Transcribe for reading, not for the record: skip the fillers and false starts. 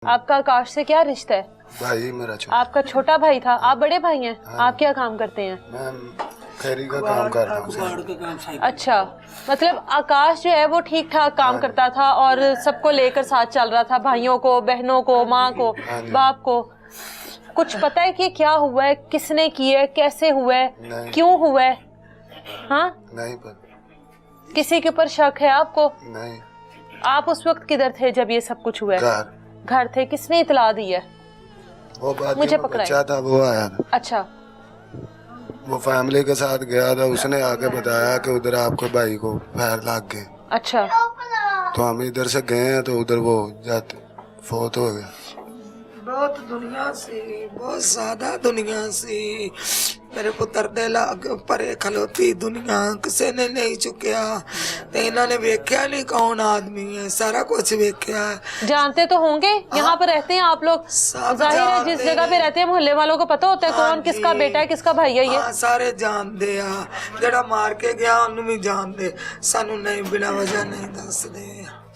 आपका आकाश से क्या रिश्ता है? भाई मेरा छोटा। आपका छोटा भाई था, आप बड़े भाई हैं। हाँ। आप क्या काम करते हैं? मैं फेरी का काम करता हूँ। अच्छा, मतलब आकाश जो है वो ठीक ठाक काम करता था और सबको लेकर साथ चल रहा था, भाइयों को, बहनों को, माँ को, बाप को। कुछ पता है कि क्या हुआ है, किसने किया है, कैसे हुआ है, क्यों हुआ है? हाँ, नहीं पता। किसी के ऊपर शक है आपको? नहीं। आप उस वक्त किधर थे जब ये सब कुछ हुआ है? घर थे। किसने इतला दी है? वो मुझे पकड़ा बच्चा था, वो आया था। अच्छा, वो फैमिली के साथ गया था, उसने आके बताया कि उधर आपके भाई को पैर लग गए। अच्छा। तो हम इधर से गए हैं तो उधर वो जाते फोत हो गया। बहुत दुनिया से, बहुत ज्यादा दुनिया से मेरे पुत्र दे लाग परे खलोती दुनिया किसी ने नहीं चुकिया। तो इन्होंने वेख्या नहीं कौन आदमी है, सारा कुछ वेख्या है। जानते तो होंगे, यहाँ पर रहते हैं आप लोग, जाहिर है जिस जगह पे रहते हैं मोहल्ले वालों को पता होता है कौन किसका बेटा है, किसका भाई है। ये सारे जानते आ, जड़ा मार के गया उन्हें भी जानते, सानू नहीं बिना वजह नहीं दस दे।